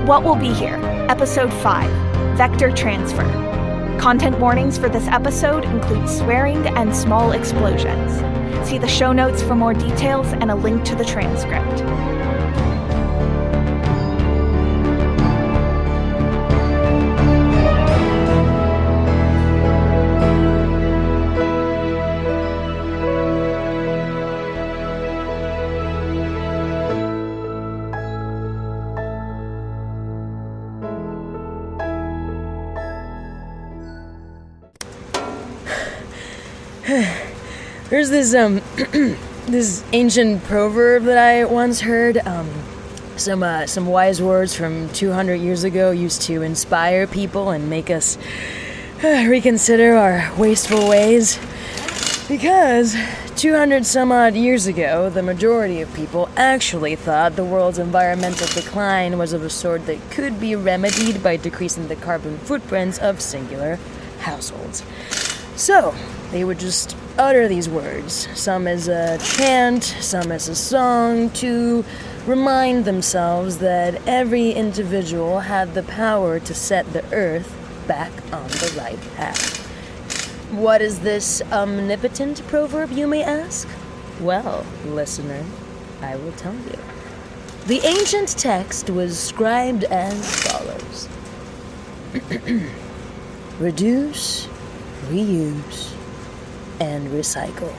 What will be here? Episode 5, Vector Transfer. Content warnings for this episode include swearing and small explosions. See the show notes for more details and a link to the transcript. There's this, this ancient proverb that I once heard. Some wise words from 200 years ago used to inspire people and make us reconsider our wasteful ways. Because 200 some odd years ago, the majority of people actually thought the world's environmental decline was of a sort that could be remedied by decreasing the carbon footprints of singular households. So, they would just utter these words, some as a chant, some as a song, to remind themselves that every individual had the power to set the earth back on the right path. What is this omnipotent proverb, you may ask? Well, listener, I will tell you. The ancient text was scribed as follows. Reduce, reuse, and recycle.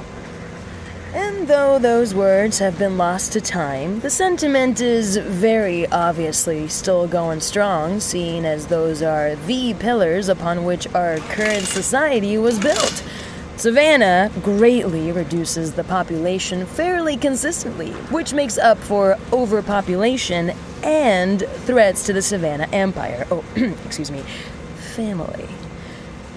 And though those words have been lost to time, the sentiment is very obviously still going strong, seeing as those are the pillars upon which our current society was built. Savannah greatly reduces the population fairly consistently, which makes up for overpopulation and threats to the Savannah Empire. Family.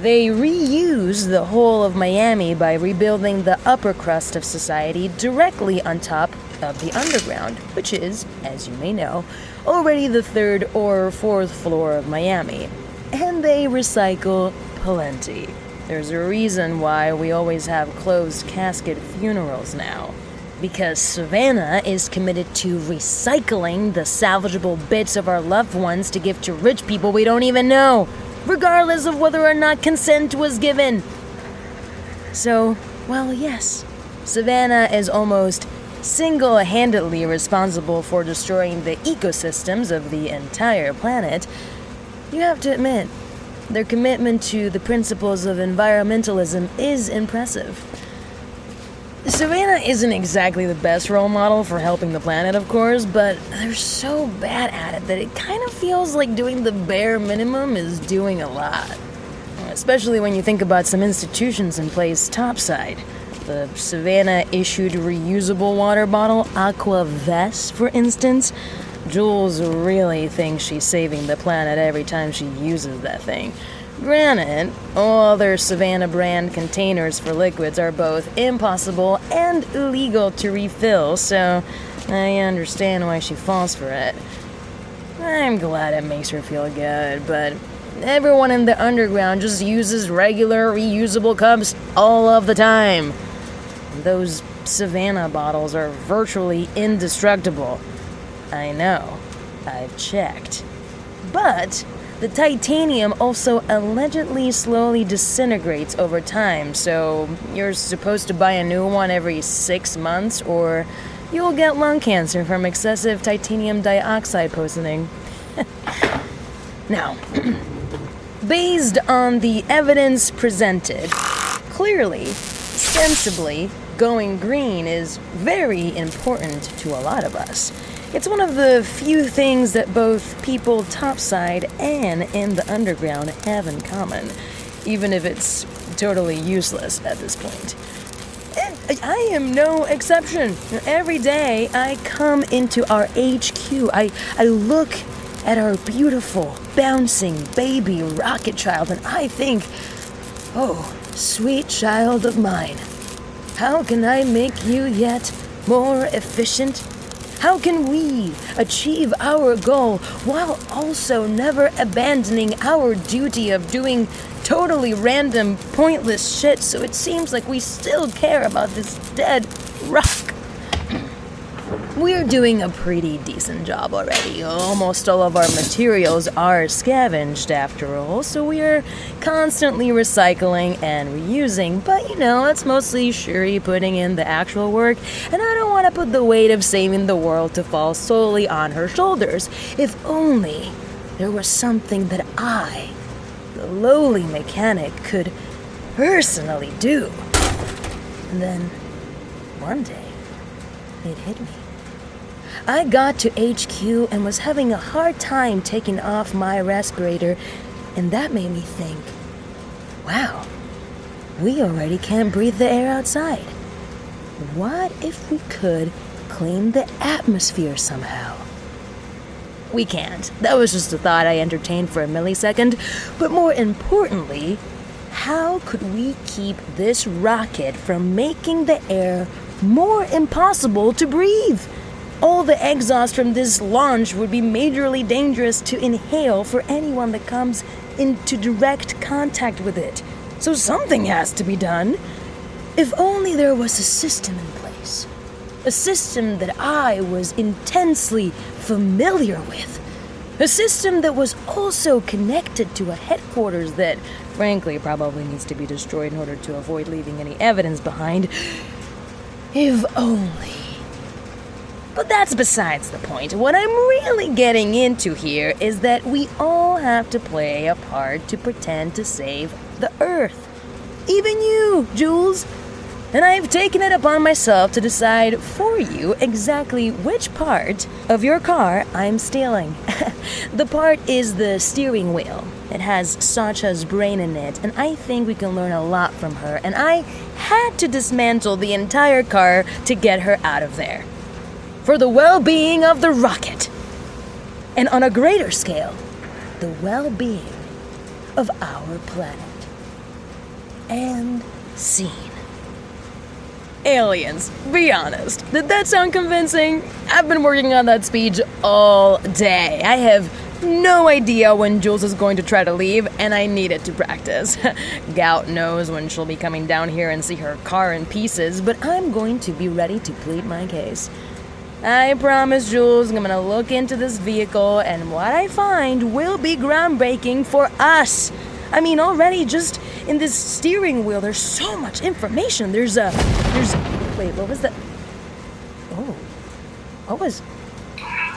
They reuse the whole of Miami by rebuilding the upper crust of society directly on top of the underground, which is, as you may know, already the 3rd or 4th floor of Miami. And they recycle plenty. There's a reason why we always have closed casket funerals now. Because Savannah is committed to recycling the salvageable bits of our loved ones to give to rich people we don't even know, regardless of whether or not consent was given. So, well, yes, Savannah is almost single-handedly responsible for destroying the ecosystems of the entire planet. You have to admit, their commitment to the principles of environmentalism is impressive. Savannah isn't exactly the best role model for helping the planet, of course, but they're so bad at it that it kind of feels like doing the bare minimum is doing a lot. Especially when you think about some institutions in place topside. The Savannah issued reusable water bottle, Aqua Vest, for instance. Jules really thinks she's saving the planet every time she uses that thing. Granted, all other Savannah brand containers for liquids are both impossible and illegal to refill, so I understand why she falls for it. I'm glad it makes her feel good, but everyone in the underground just uses regular reusable cups all of the time. Those Savannah bottles are virtually indestructible. I know, I've checked. But the titanium also allegedly slowly disintegrates over time, so you're supposed to buy a new one every 6 months, or you'll get lung cancer from excessive titanium dioxide poisoning. Now, based on the evidence presented, clearly, sensibly, going green is very important to a lot of us. It's one of the few things that both people topside and in the underground have in common, even if it's totally useless at this point. And I am no exception. Every day I come into our HQ, I look at our beautiful, bouncing baby rocket child, and I think, oh, sweet child of mine, how can I make you yet more efficient? How can we achieve our goal while also never abandoning our duty of doing totally random, pointless shit so it seems like we still care about this dead rock? We're doing a pretty decent job already. Almost all of our materials are scavenged after all, so we're constantly recycling and reusing. But it's mostly Suri putting in the actual work, and I don't want to put the weight of saving the world to fall solely on her shoulders. If only there was something that I, the lowly mechanic, could personally do. And then, one day, it hit me. I got to HQ and was having a hard time taking off my respirator, and that made me think, wow, we already can't breathe the air outside. What if we could clean the atmosphere somehow? We can't. That was just a thought I entertained for a millisecond, but more importantly, how could we keep this rocket from making the air more impossible to breathe? All the exhaust from this launch would be majorly dangerous to inhale for anyone that comes into direct contact with it. So something has to be done. If only there was a system in place. A system that I was intensely familiar with. A system that was also connected to a headquarters that, frankly, probably needs to be destroyed in order to avoid leaving any evidence behind. If only. But that's besides the point. What I'm really getting into here is that we all have to play a part to pretend to save the Earth. Even you, Jules. And I've taken it upon myself to decide for you exactly which part of your car I'm stealing. The part is the steering wheel. It has Sasha's brain in it, and I think we can learn a lot from her, and I had to dismantle the entire car to get her out of there. For the well-being of the rocket. And on a greater scale, the well-being of our planet. And scene. Aliens, be honest. Did that sound convincing? I've been working on that speech all day. I have no idea when Jules is going to try to leave, and I need it to practice. Gout knows when she'll be coming down here and see her car in pieces, but I'm going to be ready to plead my case. I promise, Jules, I'm gonna look into this vehicle, and what I find will be groundbreaking for us. I mean, already just in this steering wheel, there's so much information. Wait, what was that?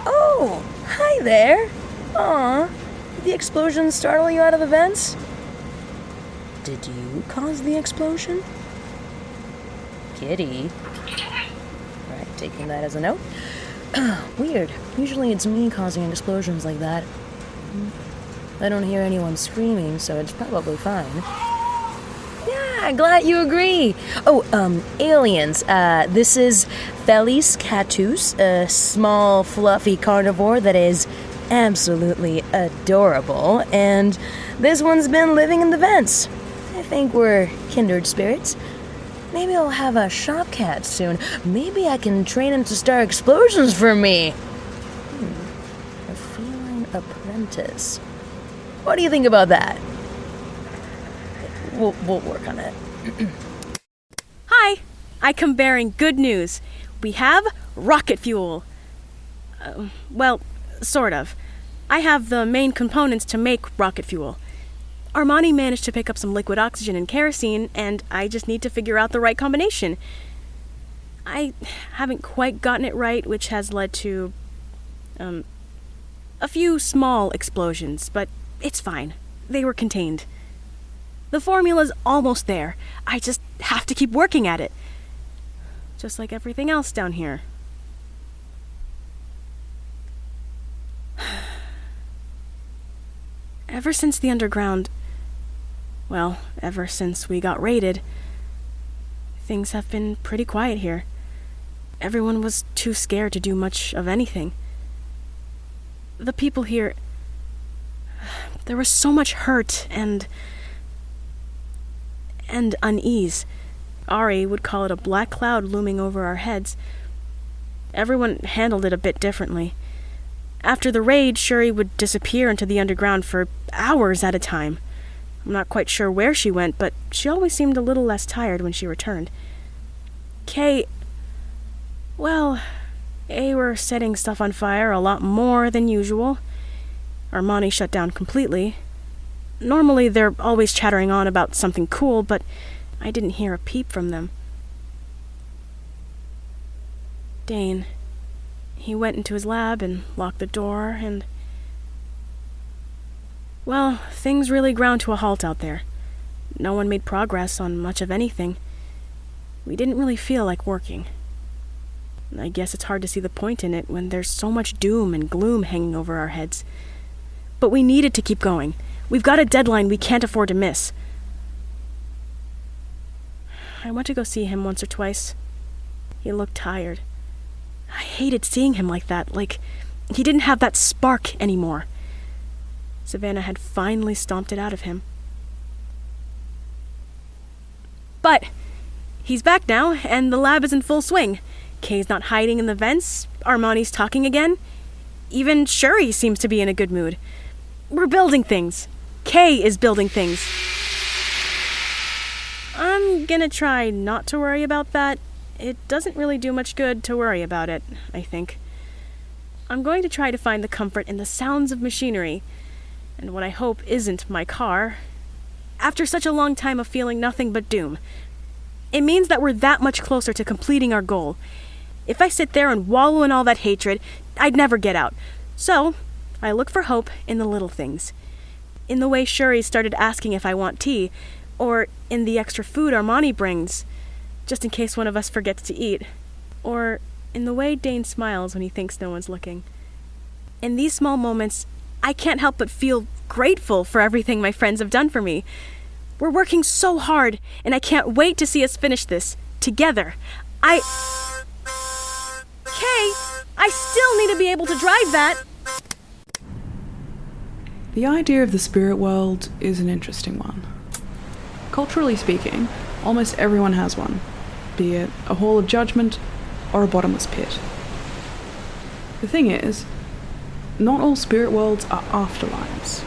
Oh, hi there. Aw, did the explosion startle you out of the vents? Did you cause the explosion? Kitty. Right, taking that as a note. Weird. Usually it's me causing explosions like that. I don't hear anyone screaming, so it's probably fine. Yeah, glad you agree. Aliens. This is Felis catus, a small, fluffy carnivore that is absolutely adorable, and this one's been living in the vents. I think we're kindred spirits. Maybe I'll have a shop cat soon. Maybe I can train him to start explosions for me. A feline apprentice. What do you think about that? We'll work on it. Hi! I come bearing good news. We have rocket fuel. Well, sort of. I have the main components to make rocket fuel. Armani managed to pick up some liquid oxygen and kerosene, and I just need to figure out the right combination. I haven't quite gotten it right, which has led to, a few small explosions, but it's fine. They were contained. The formula's almost there. I just have to keep working at it. Just like everything else down here. Ever since the underground... Well, ever since we got raided, things have been pretty quiet here. Everyone was too scared to do much of anything. The people here... There was so much hurt and unease. Ari would call it a black cloud looming over our heads. Everyone handled it a bit differently. After the raid, Suri would disappear into the underground for hours at a time. I'm not quite sure where she went, but she always seemed a little less tired when she returned. Kay... Well, They were setting stuff on fire a lot more than usual. Armani shut down completely. Normally they're always chattering on about something cool, but I didn't hear a peep from them. Dane. He went into his lab and locked the door and... Well, things really ground to a halt out there. No one made progress on much of anything. We didn't really feel like working. I guess it's hard to see the point in it when there's so much doom and gloom hanging over our heads. But we needed to keep going. We've got a deadline we can't afford to miss. I went to go see him once or twice. He looked tired. I hated seeing him like that, like he didn't have that spark anymore. Savannah had finally stomped it out of him. But he's back now, and the lab is in full swing. Kay's not hiding in the vents. Armani's talking again. Even Suri seems to be in a good mood. We're building things. Kay is building things. I'm gonna try not to worry about that. It doesn't really do much good to worry about it, I think. I'm going to try to find the comfort in the sounds of machinery, and what I hope isn't my car. After such a long time of feeling nothing but doom, it means that we're that much closer to completing our goal. If I sit there and wallow in all that hatred, I'd never get out. So, I look for hope in the little things. In the way Suri started asking if I want tea, or in the extra food Armani brings, just in case one of us forgets to eat, or in the way Dane smiles when he thinks no one's looking. In these small moments, I can't help but feel grateful for everything my friends have done for me. We're working so hard, and I can't wait to see us finish this, together. Kay, I still need to be able to drive that! The idea of the spirit world is an interesting one. Culturally speaking, almost everyone has one, be it a hall of judgment or a bottomless pit. The thing is, not all spirit worlds are afterlives.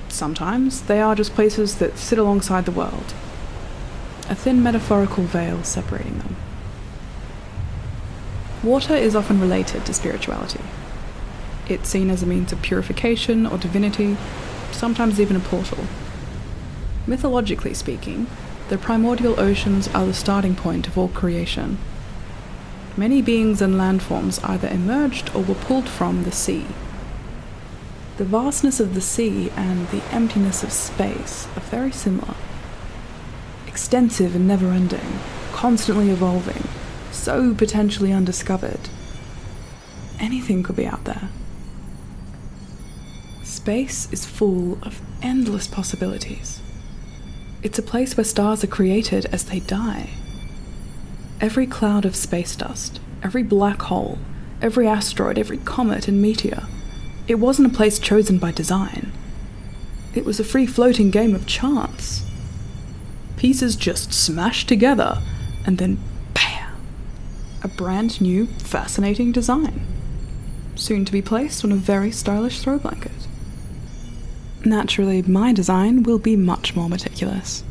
Sometimes they are just places that sit alongside the world, a thin metaphorical veil separating them. Water is often related to spirituality. It's seen as a means of purification or divinity, sometimes even a portal. Mythologically speaking, the primordial oceans are the starting point of all creation. Many beings and landforms either emerged or were pulled from the sea. The vastness of the sea and the emptiness of space are very similar. Extensive and never-ending, constantly evolving, so potentially undiscovered. Anything could be out there. Space is full of endless possibilities. It's a place where stars are created as they die. Every cloud of space dust, every black hole, every asteroid, every comet and meteor, it wasn't a place chosen by design. It was a free-floating game of chance. Pieces just smashed together, and then bam! A brand new, fascinating design. Soon to be placed on a very stylish throw blanket. Naturally, my design will be much more meticulous.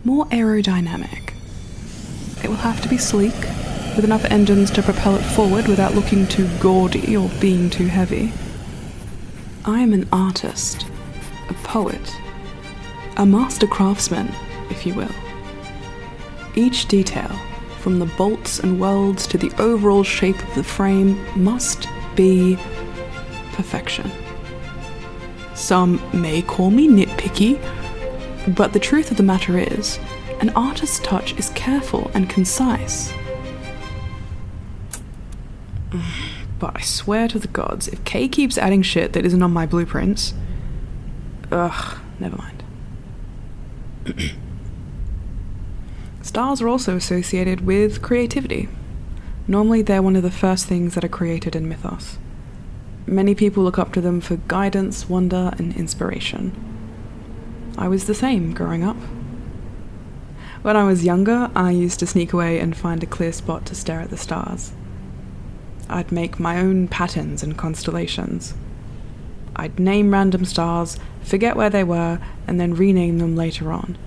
More aerodynamic. It will have to be sleek, with enough engines to propel it forward without looking too gaudy or being too heavy. I am an artist, a poet, a master craftsman, if you will. Each detail, from the bolts and welds to the overall shape of the frame, must be perfection. Some may call me nitpicky, but the truth of the matter is, an artist's touch is careful and concise. But I swear to the gods, if Kay keeps adding shit that isn't on my blueprints... never mind. Stars are also associated with creativity. Normally they're one of the first things that are created in mythos. Many people look up to them for guidance, wonder, and inspiration. I was the same growing up. When I was younger, I used to sneak away and find a clear spot to stare at the stars. I'd make my own patterns and constellations. I'd name random stars, forget where they were, and then rename them later on.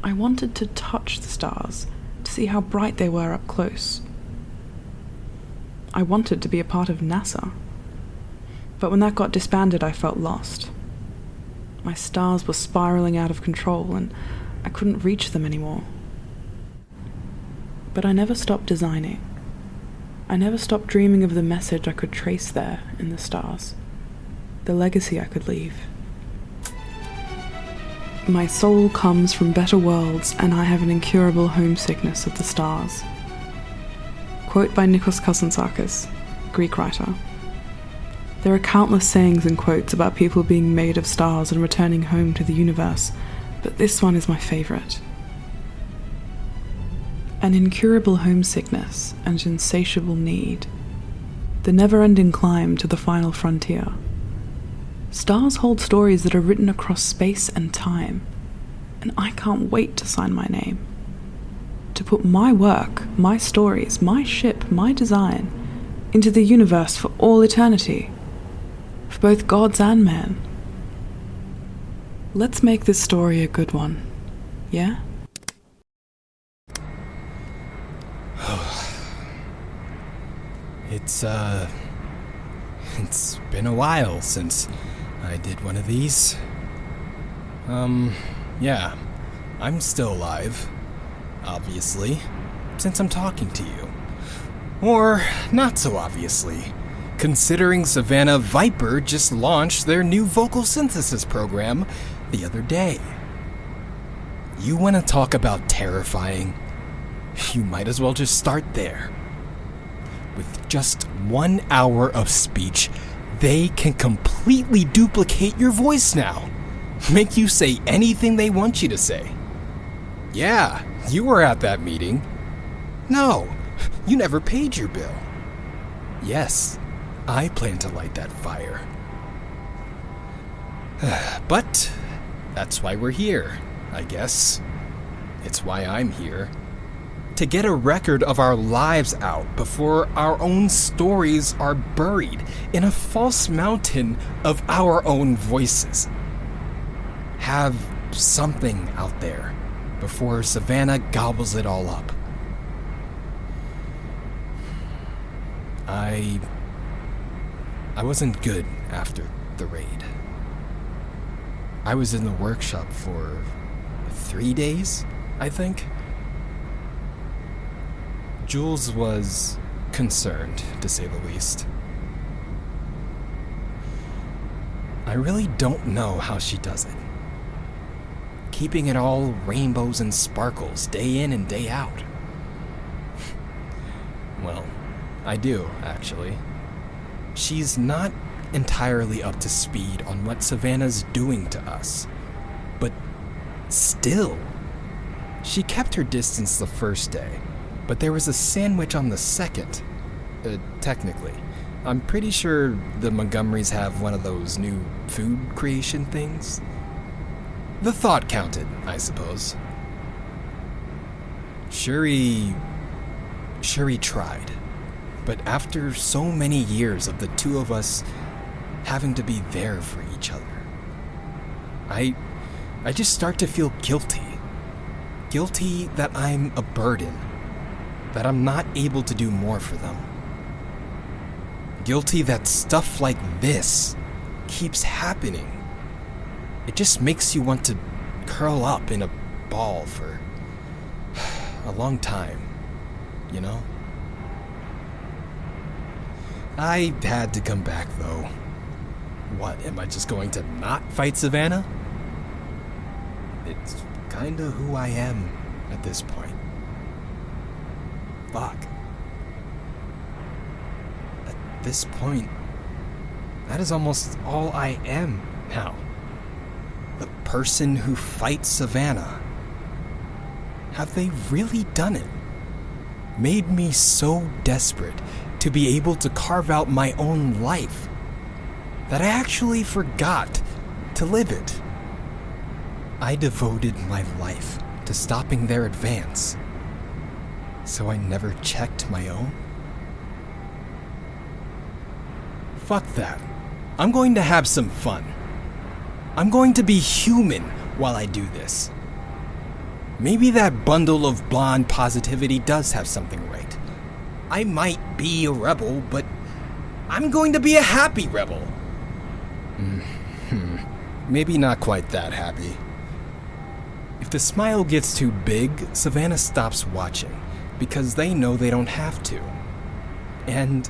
I wanted to touch the stars, to see how bright they were up close. I wanted to be a part of NASA. But when that got disbanded, I felt lost. My stars were spiraling out of control, and I couldn't reach them anymore. But I never stopped designing. I never stopped dreaming of the message I could trace there in the stars, the legacy I could leave. My soul comes from better worlds, and I have an incurable homesickness of the stars. Quote by Nikos Kazantzakis, Greek writer. There are countless sayings and quotes about people being made of stars and returning home to the universe, but this one is my favourite. An incurable homesickness and insatiable need. The never-ending climb to the final frontier. Stars hold stories that are written across space and time, and I can't wait to sign my name. To put my work, my stories, my ship, my design, into the universe for all eternity. For both gods and men. Let's make this story a good one, yeah? It's been a while since I did one of these. Yeah, I'm still alive, obviously, since I'm talking to you. Or not so obviously, considering Savannah Viper just launched their new vocal synthesis program the other day. You want to talk about terrifying? You might as well just start there. With just 1 hour of speech, they can completely duplicate your voice now. Make you say anything they want you to say. Yeah, you were at that meeting. No, you never paid your bill. Yes, I plan to light that fire. But that's why we're here, I guess. It's why I'm here. To get a record of our lives out before our own stories are buried in a false mountain of our own voices. Have something out there before Savannah gobbles it all up. I wasn't good after the raid. I was in the workshop for 3 days, I think. Jules was concerned, to say the least. I really don't know how she does it. Keeping it all rainbows and sparkles day in and day out. Well, I do, actually. She's not entirely up to speed on what Savannah's doing to us. But still, she kept her distance the first day. But there was a sandwich on the second. Technically. I'm pretty sure the Montgomerys have one of those new food creation things. The thought counted, I suppose. Suri tried. But after so many years of the two of us having to be there for each other, I just start to feel guilty. Guilty that I'm a burden. That I'm not able to do more for them. Guilty that stuff like this keeps happening. It just makes you want to curl up in a ball for a long time, you know? I had to come back, though. What, am I just going to not fight Savannah? It's kinda who I am at this point. Fuck. At this point, that is almost all I am now. The person who fights Savannah. Have they really done it? Made me so desperate to be able to carve out my own life that I actually forgot to live it. I devoted my life to stopping their advance. So I never checked my own? Fuck that. I'm going to have some fun. I'm going to be human while I do this. Maybe that bundle of blonde positivity does have something right. I might be a rebel, but I'm going to be a happy rebel. Maybe not quite that happy. If the smile gets too big, Savannah stops watching, because they know they don't have to. And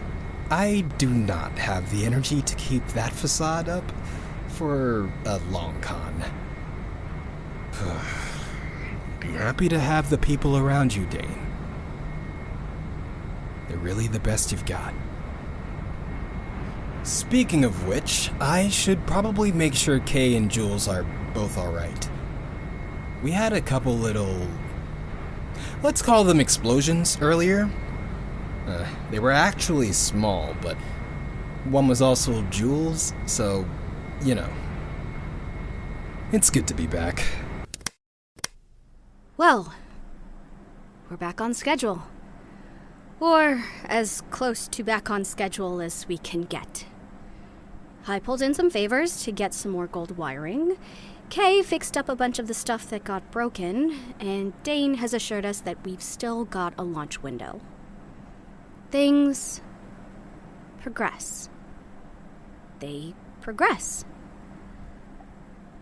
I do not have the energy to keep that facade up for a long con. Be happy to have the people around you, Dane. They're really the best you've got. Speaking of which, I should probably make sure Kay and Jules are both alright. We had a couple little... let's call them explosions earlier. They were actually small, but one was also Jules, so, you know. It's good to be back. Well, we're back on schedule. Or as close to back on schedule as we can get. I pulled in some favors to get some more gold wiring. Kay fixed up a bunch of the stuff that got broken, and Dane has assured us that we've still got a launch window. Things progress. They progress.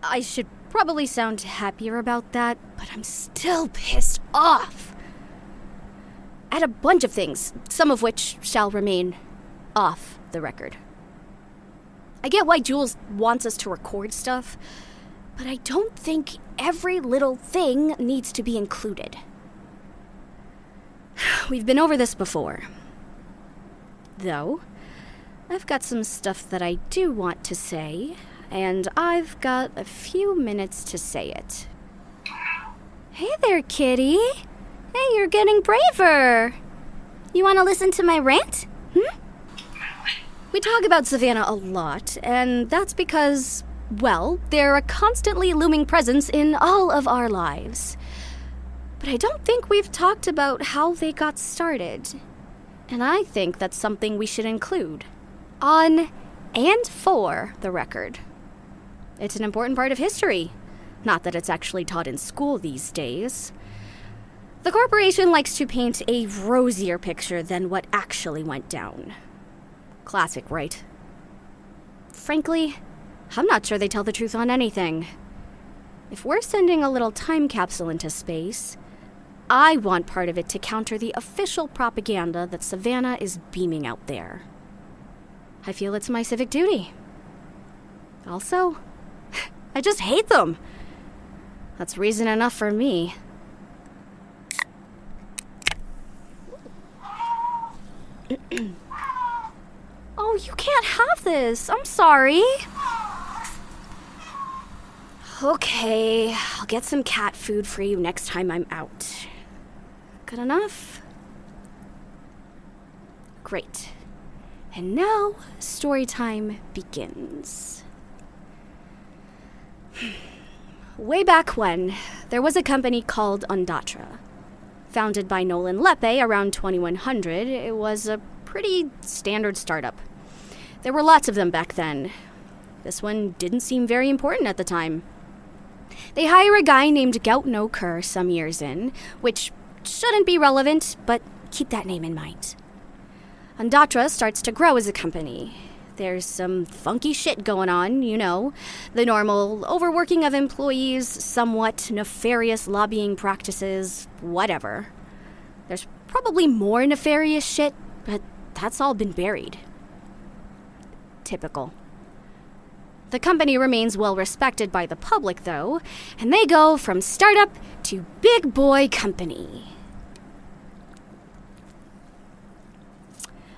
I should probably sound happier about that, but I'm still pissed off. At a bunch of things, some of which shall remain off the record. I get why Jules wants us to record stuff, but I don't think every little thing needs to be included. We've been over this before. Though, I've got some stuff that I do want to say, and I've got a few minutes to say it. Hey there, kitty. Hey, you're getting braver. You want to listen to my rant? We talk about Savannah a lot, and that's because, well, they're a constantly looming presence in all of our lives. But I don't think we've talked about how they got started. And I think that's something we should include. On and for the record. It's an important part of history. Not that it's actually taught in school these days. The corporation likes to paint a rosier picture than what actually went down. Classic, right? Frankly, I'm not sure they tell the truth on anything. If we're sending a little time capsule into space, I want part of it to counter the official propaganda that Savannah is beaming out there. I feel it's my civic duty. Also, I just hate them. That's reason enough for me. Oh, you can't have this. I'm sorry. Okay, I'll get some cat food for you next time I'm out. Good enough? Great. And now, story time begins. Way back when, there was a company called Ondatra. Founded by Nolan Lepe around 2100, it was a pretty standard startup. There were lots of them back then. This one didn't seem very important at the time. They hire a guy named Gout No Cur some years in, which shouldn't be relevant, but keep that name in mind. Ondatra starts to grow as a company. There's some funky shit going on, you know. The normal overworking of employees, somewhat nefarious lobbying practices, whatever. There's probably more nefarious shit, but that's all been buried. Typical. The company remains well respected by the public, though, and they go from startup to big boy company.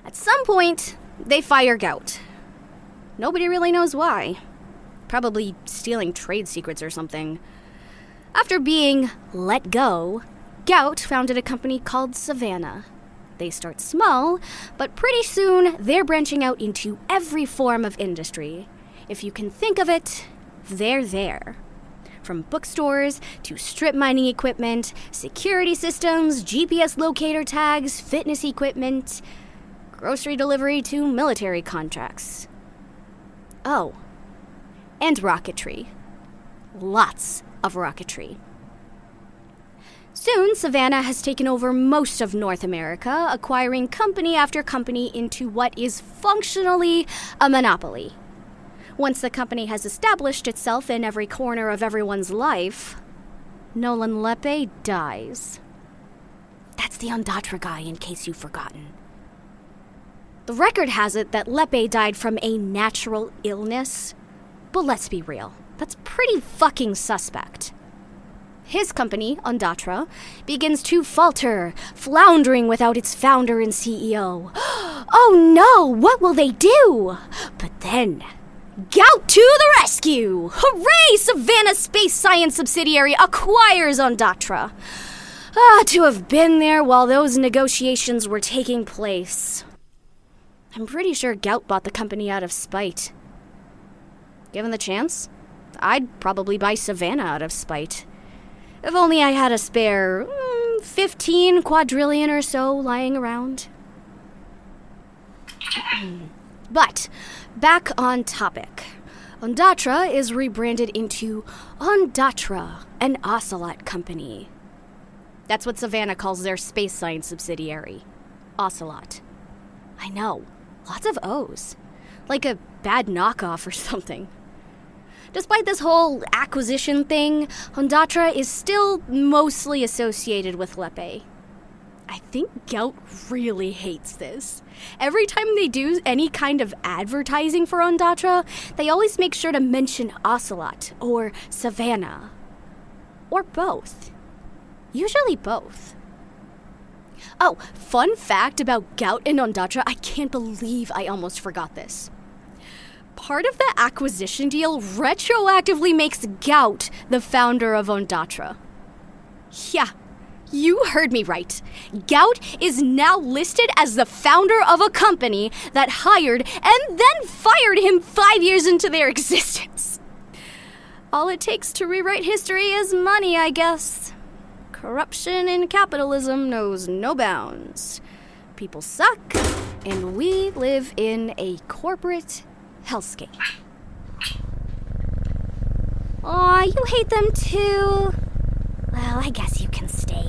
At some point, they fire Gout. Nobody really knows why. Probably stealing trade secrets or something. After being let go, Gout founded a company called Savannah. They start small, but pretty soon they're branching out into every form of industry. If you can think of it, they're there. From bookstores to strip mining equipment, security systems, GPS locator tags, fitness equipment, grocery delivery to military contracts. Oh, and rocketry. Lots of rocketry. Soon, Savannah has taken over most of North America, acquiring company after company into what is functionally a monopoly. Once the company has established itself in every corner of everyone's life, Nolan Lepe dies. That's the Ondatra guy, in case you've forgotten. The record has it that Lepe died from a natural illness, but let's be real, that's pretty fucking suspect. His company, Ondatra, begins to falter, floundering without its founder and CEO. Oh no, what will they do? But then, Gout to the rescue! Hooray! Savannah Space Science subsidiary acquires Ondatra. To have been there while those negotiations were taking place. I'm pretty sure Gout bought the company out of spite. Given the chance, I'd probably buy Savannah out of spite. If only I had a spare 15 quadrillion or so lying around. But, back on topic. Ondatra is rebranded into Ondatra, an Ocelot company. That's what Savannah calls their space science subsidiary. Ocelot. I know, lots of O's. Like a bad knockoff or something. Despite this whole acquisition thing, Ondatra is still mostly associated with Lepe. I think Gout really hates this. Every time they do any kind of advertising for Ondatra, they always make sure to mention Ocelot or Savannah. Or both. Usually both. Oh, fun fact about Gout and Ondatra, I can't believe I almost forgot this. Part of the acquisition deal retroactively makes Gout the founder of Ondatra. Yeah, you heard me right. Gout is now listed as the founder of a company that hired and then fired him 5 years into their existence. All it takes to rewrite history is money, I guess. Corruption in capitalism knows no bounds. People suck, and we live in a corporate hellscape. Aw, you hate them too? Well, I guess you can stay.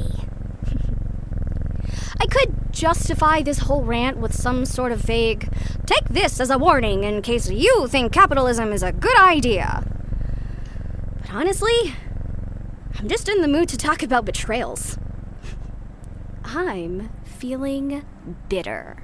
I could justify this whole rant with some sort of vague, take this as a warning in case you think capitalism is a good idea. But honestly, I'm just in the mood to talk about betrayals. I'm feeling bitter.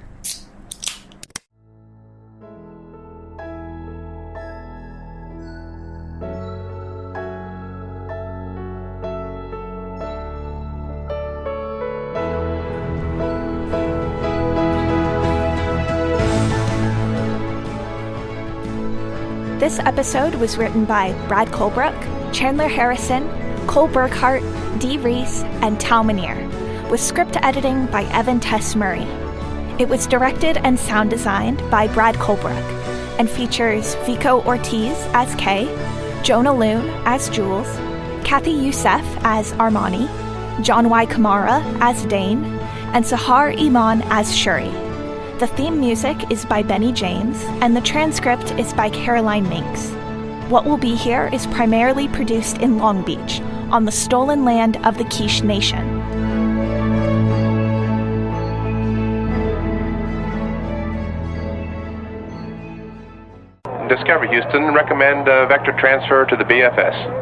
This episode was written by Brad Colebrook, Chandler Harrison, Cole Burkhart, Dee Reese, and Tal Manier, with script editing by Evan Tess Murray. It was directed and sound designed by Brad Colebrook and features Vico Ortiz as Kay, Jona Lune as Jules, Kathy Youssef as Armani, John Y. Kamara as Dane, and Sahar Iman as Suri. The theme music is by Benny James, and the transcript is by Caroline Minks. What Will Be Here is primarily produced in Long Beach, on the stolen land of the Quiche Nation. Discover Houston, recommend vector transfer to the BFS.